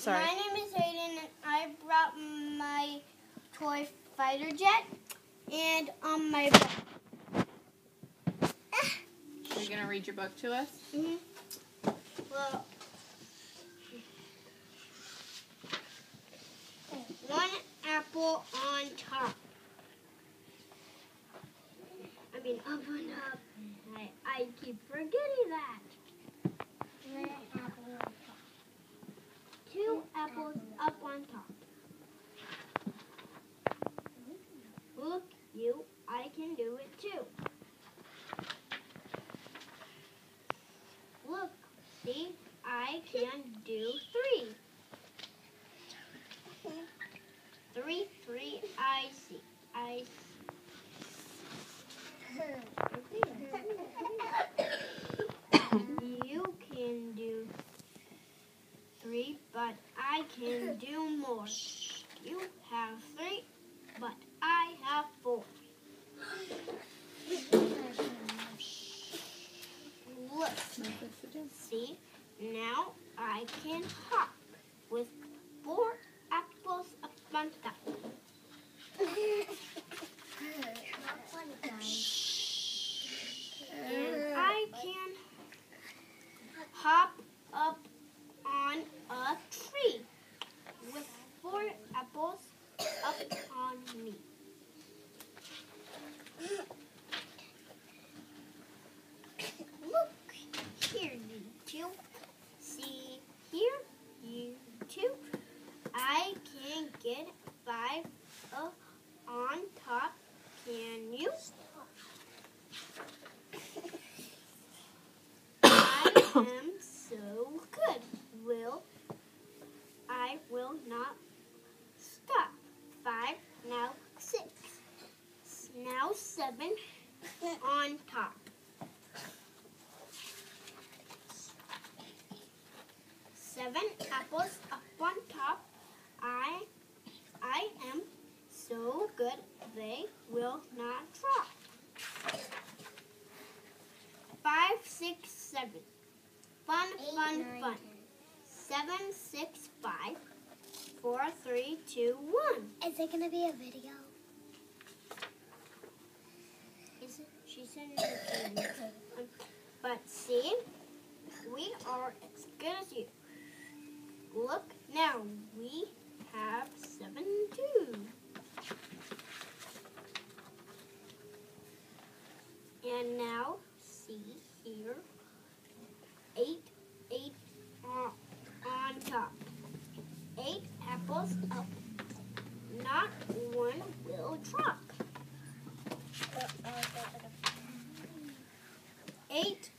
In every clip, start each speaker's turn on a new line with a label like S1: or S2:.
S1: sorry.
S2: My name is Hayden, and I brought my toy fighter jet, and on my book.
S1: Are you going to read your book to us?
S2: Mm-hmm. Well, one apple on top. Up and up. I keep forgetting that. One apple on top. Two apples up on top. Look, I can do it too. Look, see, I can do three. Three, I see. You can do three, but I can do more. You have three, but I have four. Look, see, now I can hop with 4 apples up on top. And I can hop up on a tree with 4 apples up on me. Look here, you two. See here, you two. I can get 5 on top. Can you? I am so good. I will not stop. 5, now 6. Now 7 on top. 7 apples up on top. I am so good, they will not drop. 5, 6, 7. Fun,
S3: 8,
S2: fun,
S3: 9,
S2: fun.
S3: 10.
S2: 7, 6, 5. 4, 3, 2, 1.
S3: Is it going to be a video?
S2: She said it. But see, we are as good as you. Look, now we have 7 too. And now, see here, 8 on top. 8 apples up. Not one will drop. 8,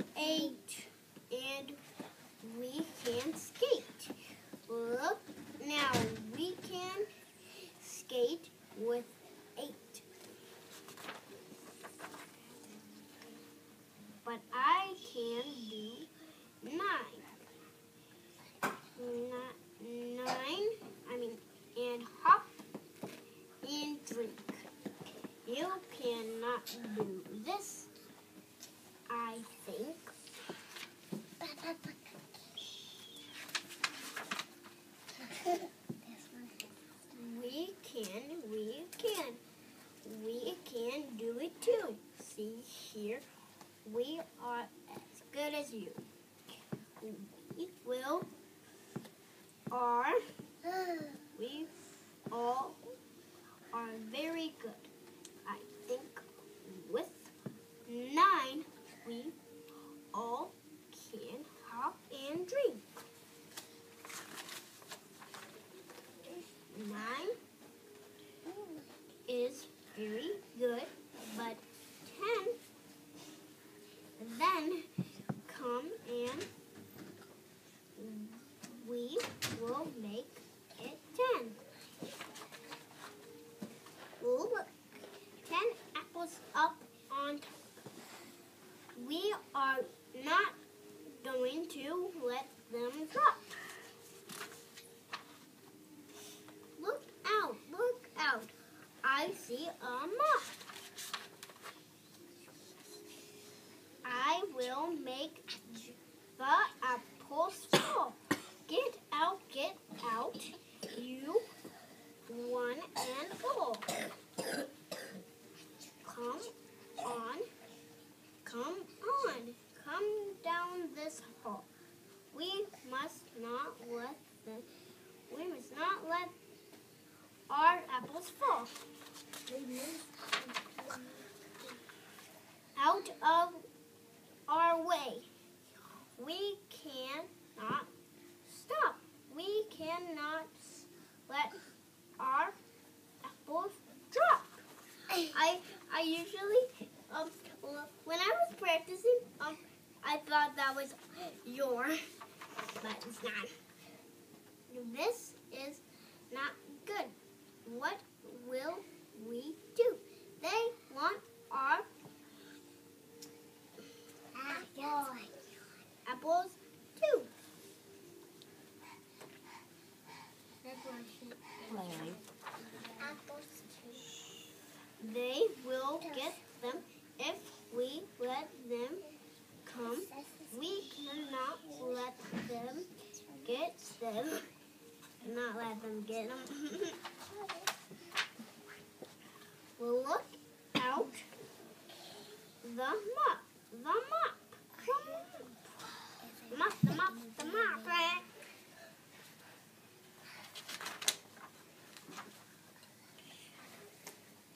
S2: and we can skate. Look, now we can skate with 8. But I can do 9. And hop and drink. You cannot do this, I think. We can do it too. See here, we are as good as you. We all are very good. I think with 9, we all can hop and drink. 9 is very good, but 10, then come and we will make it 10. Look, 10 apples up on top. We are not going to let usually, when I was practicing, I thought that was your, but it's not. This is not good. What will we do? They want our apples too. They will get them if we let them come. We cannot let them get them. Not let them get them. Look out. The mop. The mop. The mop. The mop. The mop.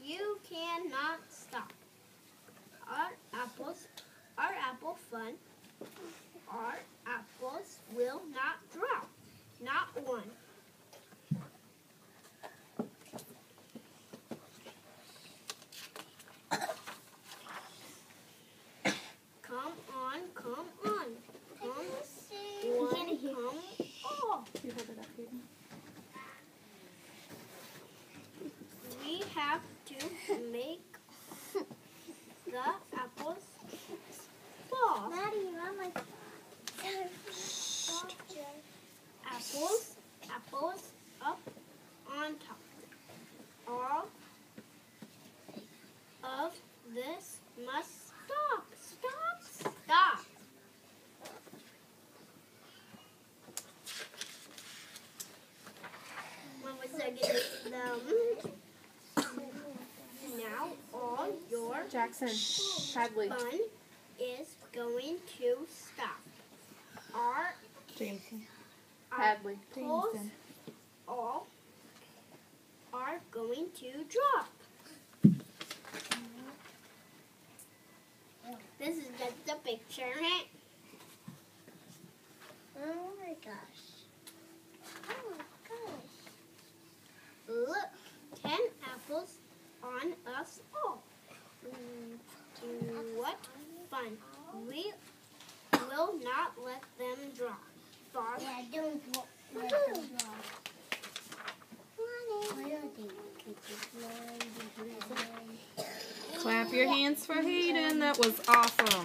S2: You cannot stop. Our apple fun, our apples will not drop. Not one. Come on, come on. Come one, come all. We have to make the apples fall. Apples up on top. All of this must stop. Stop. Stop. One second. Now all your
S1: Jackson, Hadley,
S2: fun is going to stop. Our
S1: Jameson, Hadley,
S2: apples
S1: Jameson.
S2: all are going to drop. This is just a picture, right? Oh my gosh. Oh my gosh. Look, 10 apples on us all. What fun. We will not let them drop. Yeah, don't let them drop.
S1: Clap your hands for Hayden. That was awesome.